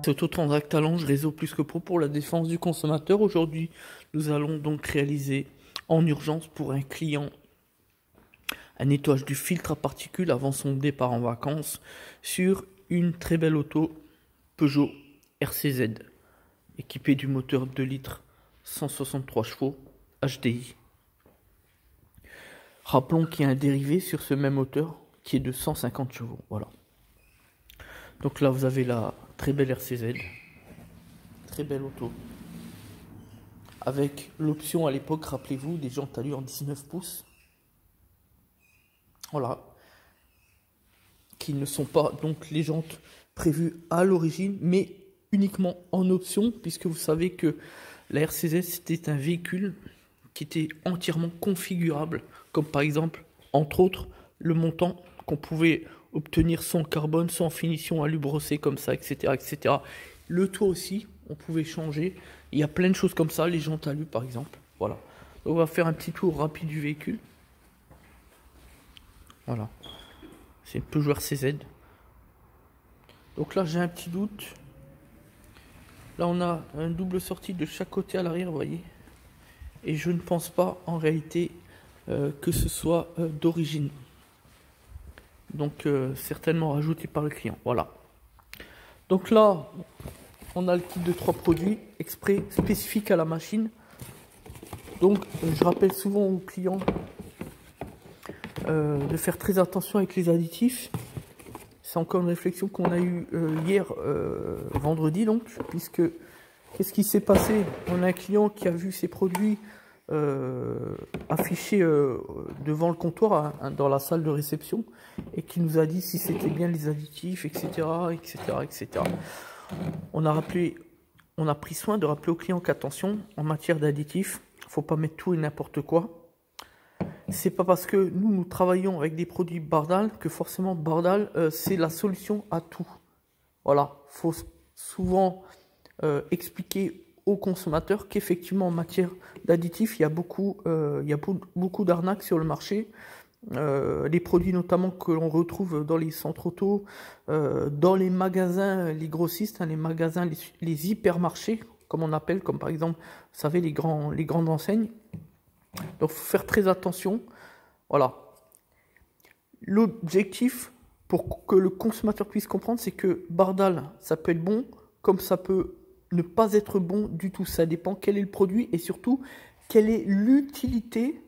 C'est Autotransact Talent, réseau plus que pro pour la défense du consommateur. Aujourd'hui, nous allons donc réaliser en urgence pour un client un nettoyage du filtre à particules avant son départ en vacances sur une très belle auto Peugeot RCZ équipée du moteur 2 litres 163 chevaux HDI. Rappelons qu'il y a un dérivé sur ce même moteur qui est de 150 chevaux. Voilà. Donc là, vous avez la très belle RCZ. Très belle auto. Avec l'option à l'époque, rappelez-vous, des jantes allure en 19 pouces. Voilà. Qui ne sont pas donc les jantes prévues à l'origine, mais uniquement en option, puisque vous savez que la RCZ, c'était un véhicule qui était entièrement configurable, comme par exemple, entre autres, le montant qu'on pouvait obtenir sans carbone, sans finition alu brossé comme ça, etc., etc. Le toit aussi, on pouvait changer. Il y a plein de choses comme ça, les jantes alu par exemple. Voilà. Donc on va faire un petit tour rapide du véhicule. Voilà. C'est une Peugeot RCZ. Donc là, j'ai un petit doute. Là, on a un double sortie de chaque côté à l'arrière, vous voyez. Et je ne pense pas en réalité que ce soit d'origine. Donc certainement rajouté par le client. Voilà. Donc là, on a le kit de 3 produits exprès spécifiques à la machine. Donc je rappelle souvent aux clients de faire très attention avec les additifs. C'est encore une réflexion qu'on a eue hier vendredi, donc, puisque qu'est-ce qui s'est passé? On a un client qui a vu ses produits affichés devant le comptoir dans la salle de réception et qui nous a dit si c'était bien les additifs, etc., etc., etc. On a pris soin de rappeler au client qu'attention, en matière d'additifs, il ne faut pas mettre tout et n'importe quoi. C'est pas parce que nous travaillons avec des produits Bardal que forcément Bardal c'est la solution à tout. Voilà, faut souvent expliquer aux consommateurs qu'effectivement en matière d'additifs il y a beaucoup d'arnaques sur le marché. Les produits notamment que l'on retrouve dans les centres auto, dans les magasins, les grossistes, hein, les magasins, les hypermarchés, comme on appelle, comme par exemple, vous savez, les grandes enseignes. Donc, il faut faire très attention. Voilà. L'objectif, pour que le consommateur puisse comprendre, c'est que Bardal, ça peut être bon, comme ça peut ne pas être bon du tout. Ça dépend quel est le produit et surtout, quelle est l'utilité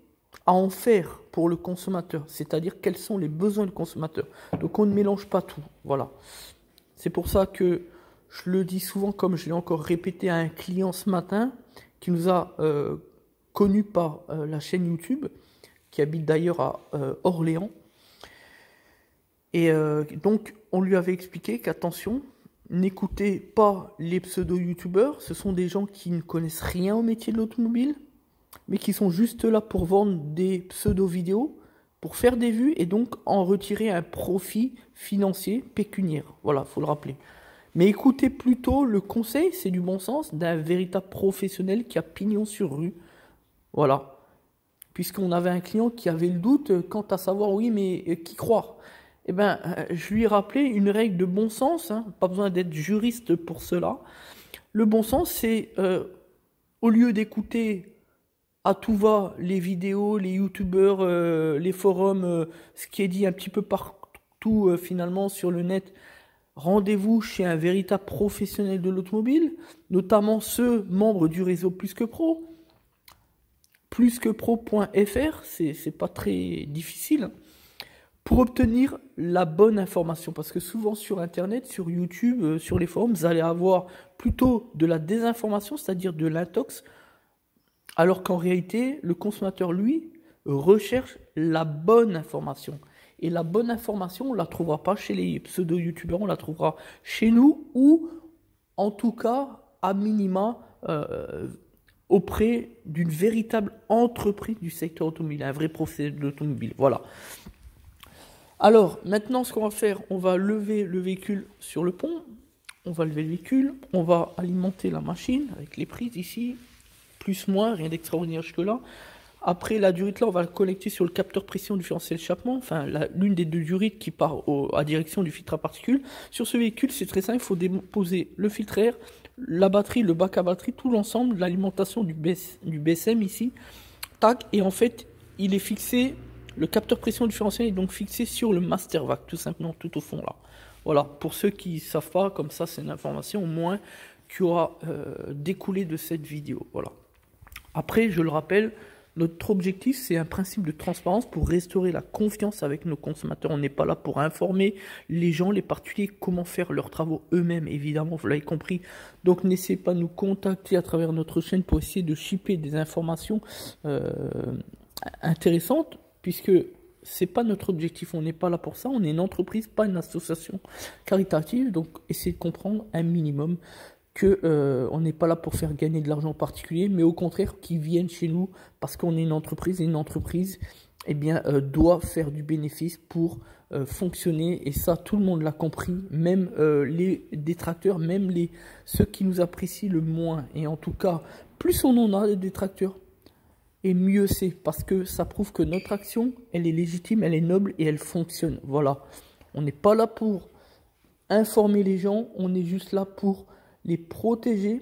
à en faire pour le consommateur. C'est-à-dire, quels sont les besoins du consommateur. Donc, on ne mélange pas tout. Voilà. C'est pour ça que je le dis souvent, comme je l'ai encore répété à un client ce matin, qui nous a connu par la chaîne YouTube, qui habite d'ailleurs à Orléans. Et donc, on lui avait expliqué qu'attention, n'écoutez pas les pseudo-youtubeurs, ce sont des gens qui ne connaissent rien au métier de l'automobile, mais qui sont juste là pour vendre des pseudo-vidéos, pour faire des vues et donc en retirer un profit financier pécuniaire. Voilà, faut le rappeler. Mais écoutez plutôt le conseil, c'est du bon sens, d'un véritable professionnel qui a pignon sur rue. Voilà. Puisqu'on avait un client qui avait le doute quant à savoir, oui, mais qui croire? Eh bien, je lui ai rappelé une règle de bon sens, hein, pas besoin d'être juriste pour cela. Le bon sens, c'est au lieu d'écouter à tout va les vidéos, les youtubeurs, les forums, ce qui est dit un petit peu partout finalement sur le net, rendez-vous chez un véritable professionnel de l'automobile, notamment ceux membres du réseau Plus que Pro. Plusquepro.fr, c'est pas très difficile, pour obtenir la bonne information. Parce que souvent sur Internet, sur YouTube, sur les forums, vous allez avoir plutôt de la désinformation, c'est-à-dire de l'intox, alors qu'en réalité, le consommateur, lui, recherche la bonne information. Et la bonne information, on ne la trouvera pas chez les pseudo-youtubeurs, on la trouvera chez nous, ou en tout cas, à minima, auprès d'une véritable entreprise du secteur automobile, un vrai professionnel de l'automobile. Voilà. Alors, maintenant, ce qu'on va faire, on va lever le véhicule sur le pont. On va lever le véhicule. On va alimenter la machine avec les prises ici. Plus, moins, rien d'extraordinaire jusque-là. Après la durite là, on va la connecter sur le capteur pression différentiel échappement, enfin l'une des deux durites qui part à direction du filtre à particules. Sur ce véhicule, c'est très simple, il faut déposer le filtre air, la batterie, le bac à batterie, tout l'ensemble, l'alimentation du BSM ici. Tac, et en fait, il est fixé, le capteur pression différentiel est donc fixé sur le master vac, tout simplement, tout au fond là. Voilà, pour ceux qui ne savent pas, comme ça c'est une information au moins qui aura découlé de cette vidéo. Voilà. Après, je le rappelle, notre objectif, c'est un principe de transparence pour restaurer la confiance avec nos consommateurs. On n'est pas là pour informer les gens, les particuliers, comment faire leurs travaux eux-mêmes, évidemment, vous l'avez compris. Donc, n'essayez pas de nous contacter à travers notre chaîne pour essayer de shipper des informations intéressantes, puisque c'est pas notre objectif. On n'est pas là pour ça. On est une entreprise, pas une association caritative. Donc, essayez de comprendre un minimum que on n'est pas là pour faire gagner de l'argent en particulier, mais au contraire qu'ils viennent chez nous parce qu'on est une entreprise, et une entreprise doit faire du bénéfice pour fonctionner, et ça tout le monde l'a compris, même les détracteurs, même ceux qui nous apprécient le moins. Et en tout cas, plus on en a des détracteurs, et mieux c'est, parce que ça prouve que notre action, elle est légitime, elle est noble et elle fonctionne. Voilà, on n'est pas là pour informer les gens, on est juste là pour les protéger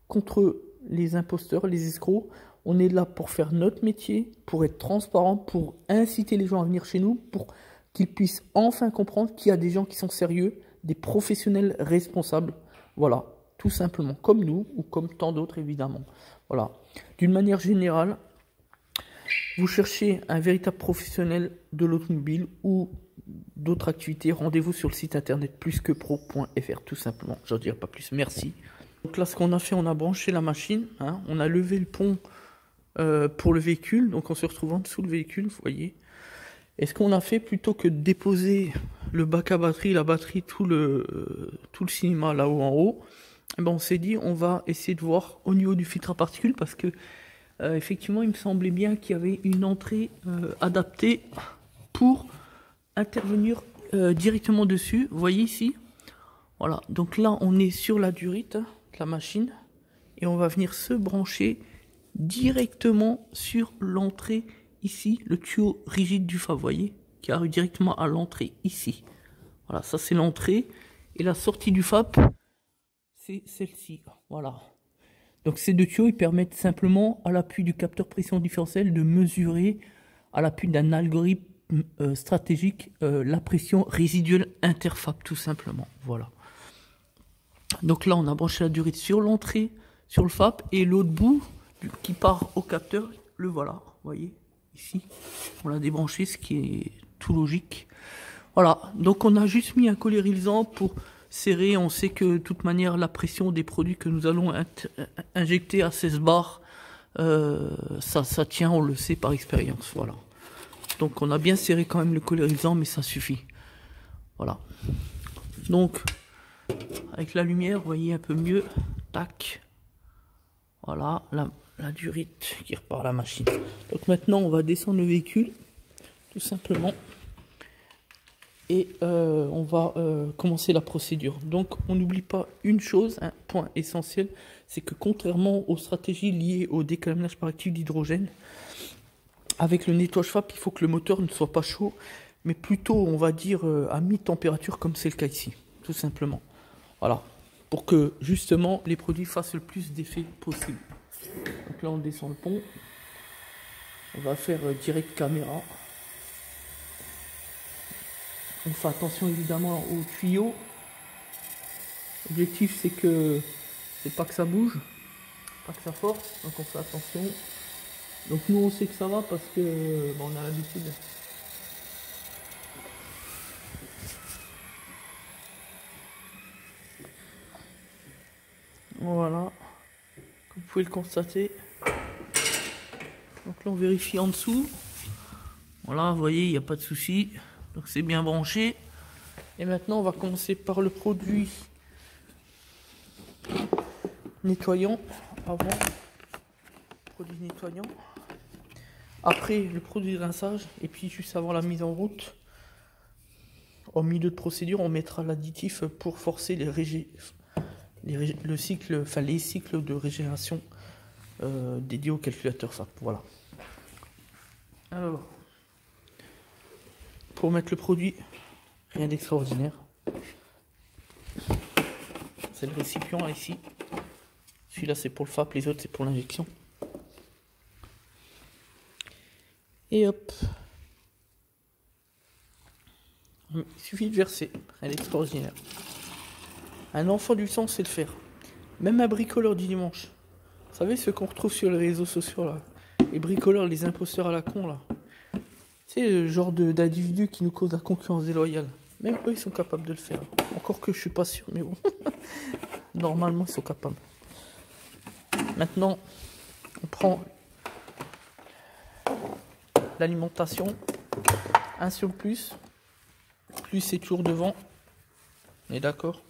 contre les imposteurs, les escrocs. On est là pour faire notre métier, pour être transparent, pour inciter les gens à venir chez nous, pour qu'ils puissent enfin comprendre qu'il y a des gens qui sont sérieux, des professionnels responsables. Voilà, tout simplement, comme nous ou comme tant d'autres évidemment. Voilà, d'une manière générale, vous cherchez un véritable professionnel de l'automobile ou d'autres activités, rendez-vous sur le site internet plusquepro.fr, tout simplement. Je ne dirai pas plus, merci. Donc là, ce qu'on a fait, on a branché la machine, hein, on a levé le pont pour le véhicule, donc on se retrouve en dessous le véhicule, vous voyez. Et ce qu'on a fait, plutôt que de déposer le bac à batterie, la batterie, tout le cinéma là-haut en haut, eh ben on s'est dit, on va essayer de voir au niveau du filtre à particules, parce que effectivement, il me semblait bien qu'il y avait une entrée adaptée pour intervenir directement dessus. Vous voyez ici, voilà, donc là on est sur la durite de la machine et on va venir se brancher directement sur l'entrée ici, le tuyau rigide du FAP, vous voyez, qui arrive directement à l'entrée ici. Voilà, ça c'est l'entrée, et la sortie du FAP c'est celle-ci. Voilà, donc ces deux tuyaux, ils permettent simplement, à l'appui du capteur pression différentielle, de mesurer, à l'appui d'un algorithme stratégique, la pression résiduelle interfap, tout simplement. Voilà. Donc là, on a branché la durite sur l'entrée, sur le FAP, et l'autre bout qui part au capteur, le voilà. Vous voyez, ici, on l'a débranché, ce qui est tout logique. Voilà, donc on a juste mis un collet réalisant pour serrer. On sait que de toute manière, la pression des produits que nous allons injecter à 16 bars, ça tient, on le sait par expérience. Voilà. Donc on a bien serré quand même le collet réalisant, mais ça suffit. Voilà. Donc, avec la lumière, vous voyez un peu mieux. Tac. Voilà, la durite qui repart à la machine. Donc maintenant, on va descendre le véhicule, tout simplement. Et on va commencer la procédure. Donc on n'oublie pas une chose, un point essentiel, c'est que contrairement aux stratégies liées au décalaminage par actif d'hydrogène, avec le nettoyage FAP, il faut que le moteur ne soit pas chaud, mais plutôt, on va dire, à mi-température, comme c'est le cas ici, tout simplement. Voilà, pour que justement les produits fassent le plus d'effet possible. Donc là, on descend le pont. On va faire direct caméra. On fait attention évidemment aux tuyaux. L'objectif, c'est pas que ça bouge, pas que ça force, donc on fait attention. Donc nous on sait que ça va parce que bon, on a l'habitude. Voilà, comme vous pouvez le constater. Donc là on vérifie en dessous. Voilà, vous voyez, il n'y a pas de souci. Donc c'est bien branché. Et maintenant on va commencer par le produit nettoyant avant. Produit nettoyant. Après le produit de rinçage, et puis juste avant la mise en route, au milieu de procédure, on mettra l'additif pour forcer les cycles de régénération dédiés au calculateur FAP. Voilà. Alors, pour mettre le produit, rien d'extraordinaire. C'est le récipient là, ici. Celui-là c'est pour le FAP, les autres c'est pour l'injection. Et hop. Il suffit de verser, rien d'extraordinaire. Un enfant du sang sait le faire. Même un bricoleur du dimanche. Vous savez ce qu'on retrouve sur les réseaux sociaux là. Les bricoleurs, les imposteurs à la con là. C'est le genre d'individus qui nous causent la concurrence déloyale. Même eux ils sont capables de le faire. Encore que je suis pas sûr, mais bon. Normalement ils sont capables. Maintenant, on prend l'alimentation. 1 sur le plus. Plus c'est toujours devant. On est d'accord? De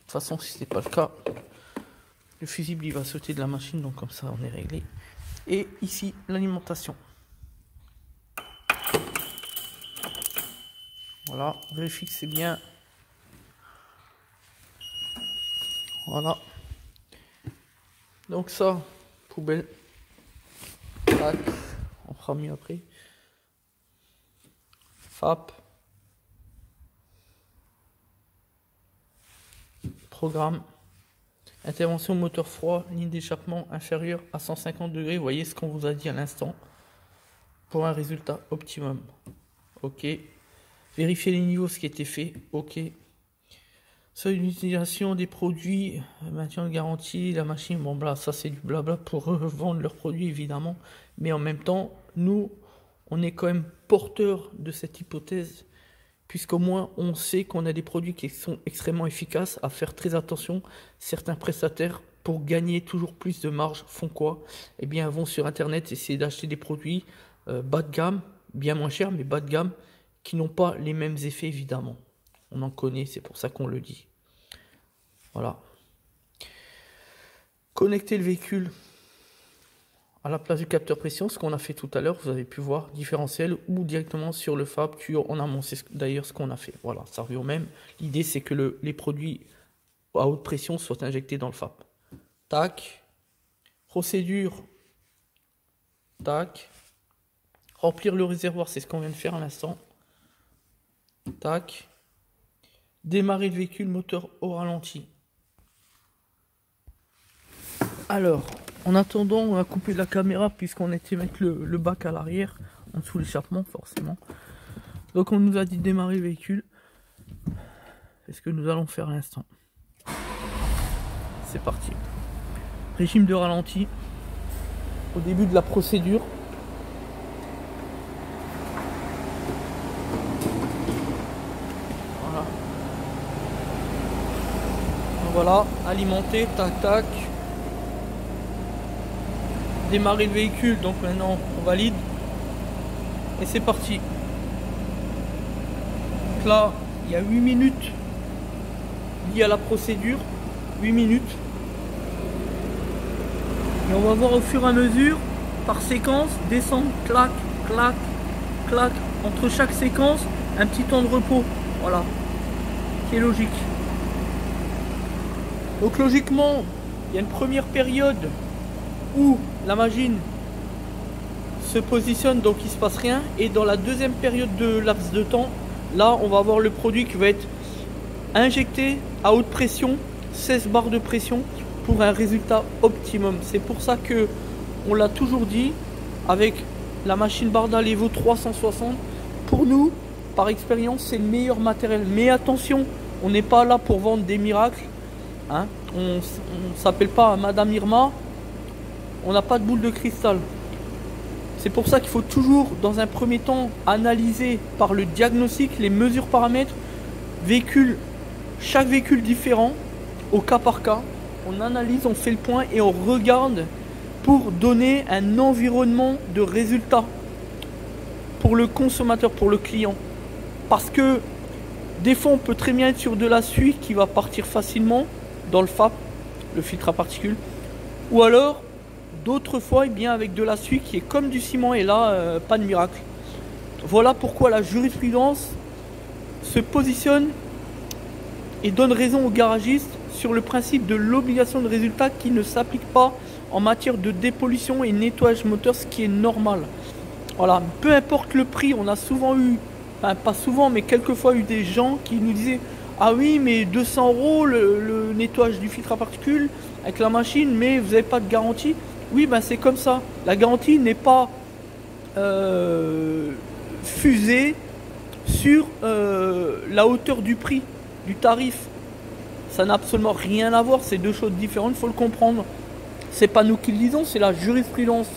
toute façon, si ce n'est pas le cas, le fusible il va sauter de la machine, donc comme ça on est réglé. Et ici, l'alimentation. Voilà, vérifie que c'est bien. Voilà. Donc ça, poubelle. Tac. On fera mieux après. FAP. Programme. Intervention moteur froid, ligne d'échappement inférieure à 150 degrés. Vous voyez ce qu'on vous a dit à l'instant. Pour un résultat optimum. OK. Vérifier les niveaux, ce qui a été fait. OK. Seuil d'utilisation des produits, maintien de garantie, la machine. Bon, là, ça c'est du blabla pour vendre leurs produits évidemment. Mais en même temps, nous, on est quand même porteurs de cette hypothèse. Puisqu'au moins on sait qu'on a des produits qui sont extrêmement efficaces, à faire très attention. Certains prestataires, pour gagner toujours plus de marge, font quoi? Eh bien, vont sur internet essayer d'acheter des produits bas de gamme, bien moins chers, mais bas de gamme, qui n'ont pas les mêmes effets évidemment. On en connaît, c'est pour ça qu'on le dit. Voilà. Connecter le véhicule à la place du capteur pression, ce qu'on a fait tout à l'heure, vous avez pu voir, différentiel ou directement sur le FAP, en amont. C'est d'ailleurs ce qu'on a fait. Voilà, ça revient au même. L'idée, c'est que les produits à haute pression soient injectés dans le FAP. Tac. Procédure. Tac. Remplir le réservoir, c'est ce qu'on vient de faire à l'instant. Tac. Démarrer le véhicule, moteur au ralenti. Alors, en attendant, on a coupé la caméra puisqu'on était mettre le bac à l'arrière, en dessous l'échappement forcément. Donc on nous a dit de démarrer le véhicule. C'est ce que nous allons faire à l'instant. C'est parti. Régime de ralenti. Au début de la procédure. Voilà. Donc voilà, alimenter, tac tac. Démarrer le véhicule, donc maintenant on valide et c'est parti. Donc là il y a 8 minutes liées à la procédure, 8 minutes, et on va voir au fur et à mesure par séquence descendre, clac, clac, clac, entre chaque séquence un petit temps de repos, voilà, qui est logique. Donc logiquement il y a une première période où la machine se positionne, donc il ne se passe rien, et dans la deuxième période de laps de temps, là on va avoir le produit qui va être injecté à haute pression, 16 bars de pression pour un résultat optimum. C'est pour ça que on l'a toujours dit, avec la machine Bardal Evo 360, pour nous par expérience c'est le meilleur matériel. Mais attention, on n'est pas là pour vendre des miracles, hein. On ne s'appelle pas Madame Irma. On n'a pas de boule de cristal. C'est pour ça qu'il faut toujours, dans un premier temps, analyser par le diagnostic les mesures paramètres, chaque véhicule différent, au cas par cas. On analyse, on fait le point et on regarde pour donner un environnement de résultat pour le consommateur, pour le client. Parce que des fois, on peut très bien être sur de la suie qui va partir facilement dans le FAP, le filtre à particules, ou alors d'autres fois, eh bien, avec de la suie qui est comme du ciment, et là, pas de miracle. Voilà pourquoi la jurisprudence se positionne et donne raison aux garagistes sur le principe de l'obligation de résultat qui ne s'applique pas en matière de dépollution et nettoyage moteur, ce qui est normal. Voilà, peu importe le prix, on a souvent eu, enfin pas souvent, mais quelquefois eu des gens qui nous disaient ah oui, mais 200 € le nettoyage du filtre à particules avec la machine, mais vous n'avez pas de garantie. Oui, ben c'est comme ça. La garantie n'est pas fusée sur la hauteur du prix, du tarif. Ça n'a absolument rien à voir, c'est deux choses différentes, il faut le comprendre. C'est pas nous qui le disons, c'est la jurisprudence.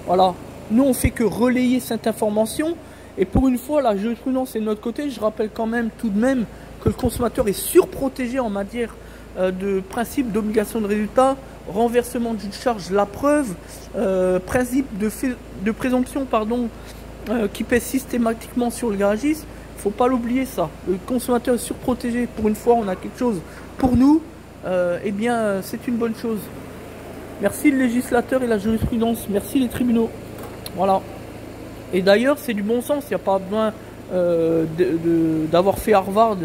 Voilà. Nous, on fait que relayer cette information. Et pour une fois, la jurisprudence est de notre côté. Je rappelle quand même, tout de même, que le consommateur est surprotégé en matière de principe d'obligation de résultat, renversement d'une charge, la preuve, principe de présomption, pardon, qui pèse systématiquement sur le garagiste. Il ne faut pas l'oublier, ça. Le consommateur est surprotégé. Pour une fois, on a quelque chose pour nous. Eh bien, c'est une bonne chose. Merci le législateur et la jurisprudence. Merci les tribunaux. Voilà. Et d'ailleurs, c'est du bon sens. Il n'y a pas besoin d'avoir fait Harvard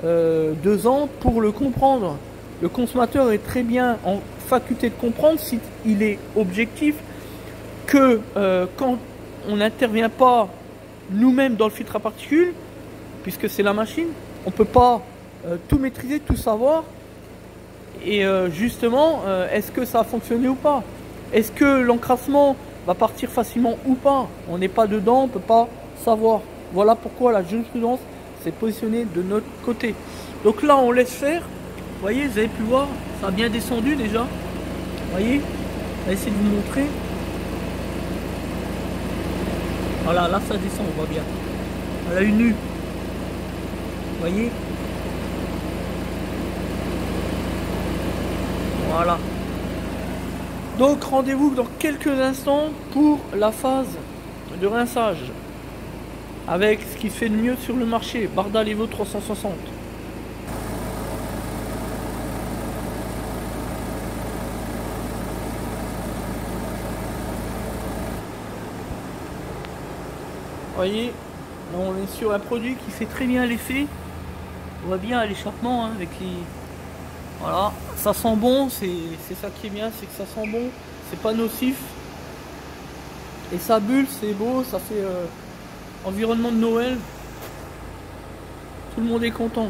2 ans pour le comprendre. Le consommateur est très bien en faculté de comprendre, s'il est objectif, que quand on n'intervient pas nous-mêmes dans le filtre à particules, puisque c'est la machine, on ne peut pas tout maîtriser, tout savoir. Et justement, est-ce que ça a fonctionné ou pas? Est-ce que l'encrassement va partir facilement ou pas? On n'est pas dedans, on ne peut pas savoir. Voilà pourquoi la jurisprudence s'est positionnée de notre côté. Donc là, on laisse faire. Vous voyez, vous avez pu voir, ça a bien descendu déjà. Vous voyez, on va essayer de vous montrer. Voilà, là ça descend, on voit bien. À l'œil nu. Vous voyez? Voilà. Donc rendez-vous dans quelques instants pour la phase de rinçage avec ce qui fait de mieux sur le marché, Bardal Evo 360. Vous voyez, on est sur un produit qui fait très bien l'effet. On voit bien à l'échappement hein, avec les... Voilà, ça sent bon, c'est ça qui est bien, c'est que ça sent bon, c'est pas nocif. Et ça bulle, c'est beau, ça fait environnement de Noël. Tout le monde est content.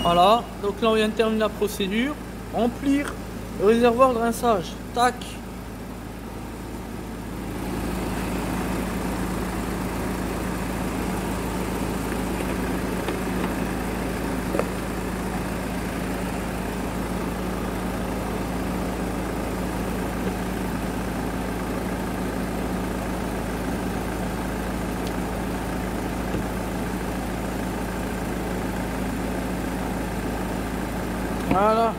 Voilà, donc là on vient de terminer la procédure. Remplir le réservoir de rinçage. Tac. Voilà.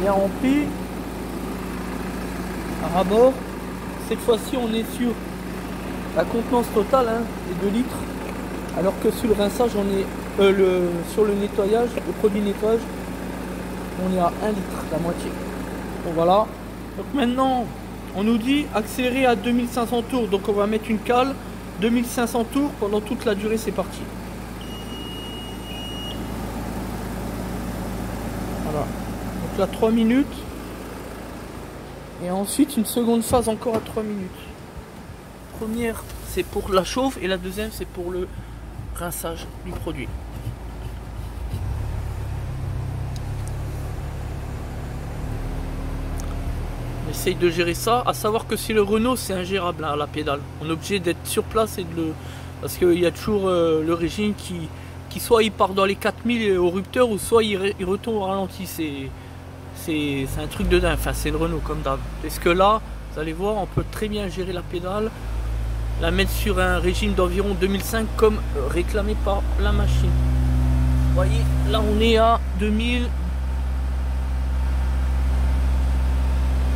Bien rempli. À rabord. Cette fois-ci, on est sur la contenance totale hein, des 2 litres. Alors que sur le rinçage, on est sur le nettoyage, le produit nettoyage, on est à 1 litre, la moitié. Donc voilà. Donc maintenant, on nous dit accélérer à 2500 tours. Donc on va mettre une cale, 2500 tours pendant toute la durée, c'est parti. Voilà. Donc là 3 minutes. Et ensuite une seconde phase encore à 3 minutes. Première c'est pour la chauffe et la deuxième c'est pour le rinçage du produit. On essaye de gérer ça. À savoir que si le Renault c'est ingérable hein, à la pédale. On est obligé d'être sur place et de le... Parce qu'il y a toujours le régime qui soit il part dans les 4000 au rupteur ou soit il retourne au ralenti. C'est un truc de dingue, enfin c'est le Renault comme d'hab. Parce que là, vous allez voir, on peut très bien gérer la pédale, la mettre sur un régime d'environ 2005 comme réclamé par la machine. Vous voyez, là on est à 2000.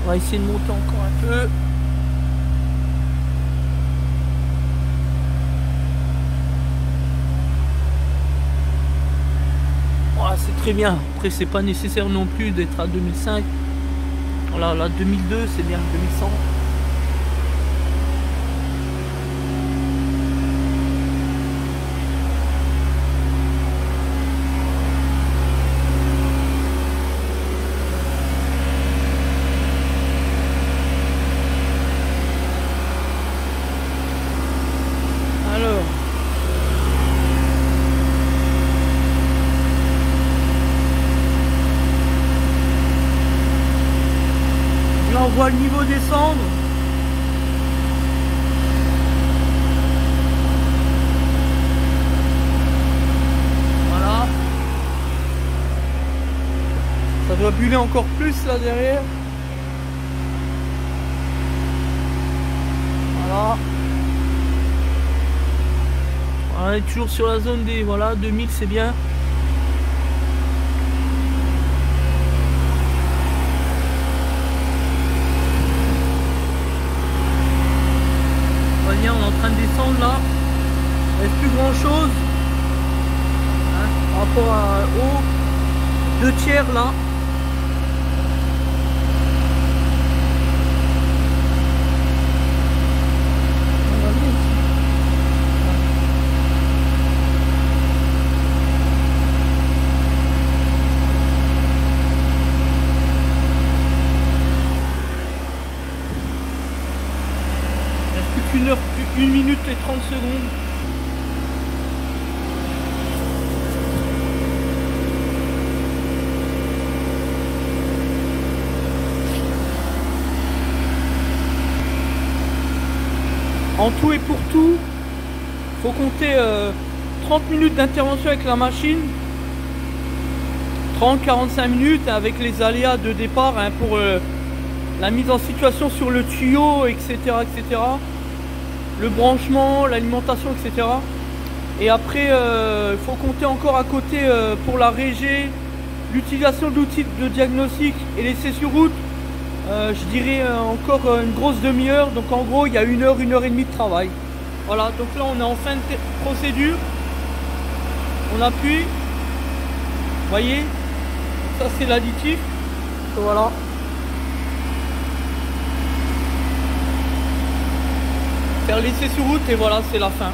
On va essayer de monter encore un peu. Voilà, c'est très bien. Après, c'est pas nécessaire non plus d'être à 2005. Voilà, là 2002, c'est bien 2100. Alors. Là, on voit le niveau descendre. Voilà. Ça doit buller encore plus là derrière. Voilà. On est toujours sur la zone des, voilà, 2000, c'est bien. On est en train de descendre là. Il ne reste plus grand chose, hein, par rapport aux 2/3 là. Il reste plus qu'1 minute et 30 secondes. En tout et pour tout, faut compter 30 minutes d'intervention avec la machine, 30-45 minutes avec les aléas de départ, hein, pour la mise en situation sur le tuyau, etc., etc., le branchement, l'alimentation, etc. Et après, il faut compter encore à côté pour la régie, l'utilisation d'outils de diagnostic et l'essai sur route. Je dirais encore une grosse demi-heure. Donc en gros, il y a 1 heure, 1 heure et demie de travail. Voilà, donc là on est en fin de procédure. On appuie. Vous voyez, ça c'est l'additif. Voilà. Faire l'essai sur route et voilà, c'est la fin.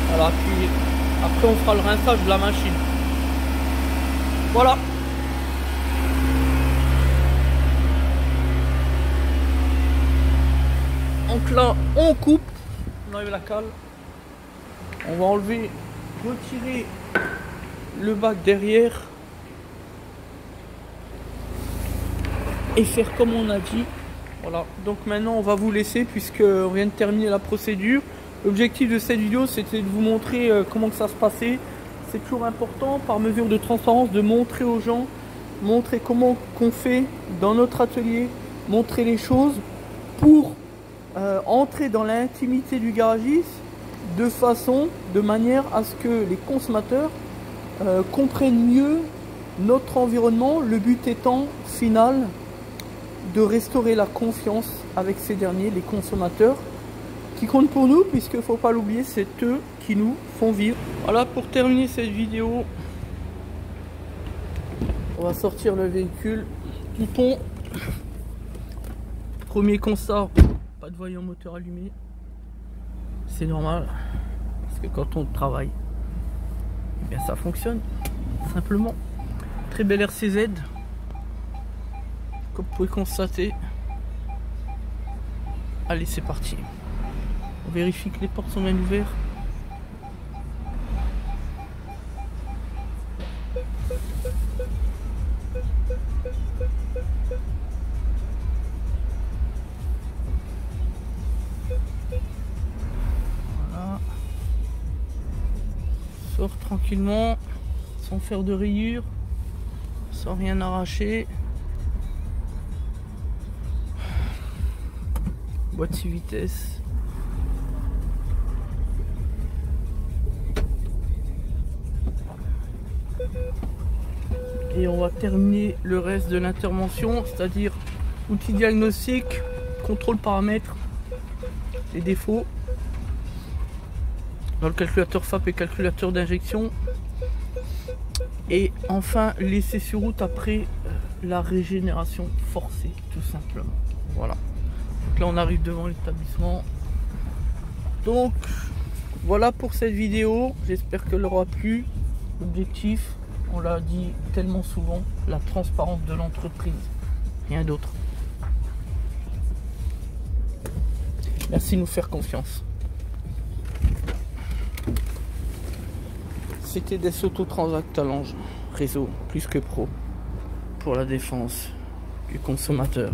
Voilà, puis après on fera le rinçage de la machine. Voilà. Donc là, on coupe, on enlève la cale, on va enlever, retirer le bac derrière et faire comme on a dit. Voilà, donc maintenant on va vous laisser puisque on vient de terminer la procédure. L'objectif de cette vidéo, c'était de vous montrer comment que ça se passait. C'est toujours important, par mesure de transparence, de montrer aux gens, montrer comment qu'on fait dans notre atelier, montrer les choses pour entrer dans l'intimité du garagiste de manière à ce que les consommateurs comprennent mieux notre environnement, le but étant final de restaurer la confiance avec ces derniers, les consommateurs, qui comptent pour nous, puisque faut pas l'oublier, c'est eux qui nous font vivre. Voilà, pour terminer cette vidéo, on va sortir le véhicule du pont. Premier constat, pas de voyant moteur allumé. C'est normal, parce que quand on travaille, eh bien ça fonctionne, simplement. Très belle RCZ, comme vous pouvez constater. Allez, c'est parti. On vérifie que les portes sont bien ouvertes. Voilà. Sort tranquillement, sans faire de rayures, sans rien arracher. Boîte 6 vitesses. Et on va terminer le reste de l'intervention, c'est-à-dire outil diagnostic, contrôle paramètres, les défauts. dans le calculateur FAP et calculateur d'injection. Et enfin laisser sur route après la régénération forcée, tout simplement. Voilà. Donc là on arrive devant l'établissement. Donc voilà pour cette vidéo. J'espère qu'elle aura plu. L'objectif, on l'a dit tellement souvent, la transparence de l'entreprise. Rien d'autre. Merci de nous faire confiance. C'était des Autotransact Talange, réseau plus que pro, pour la défense du consommateur.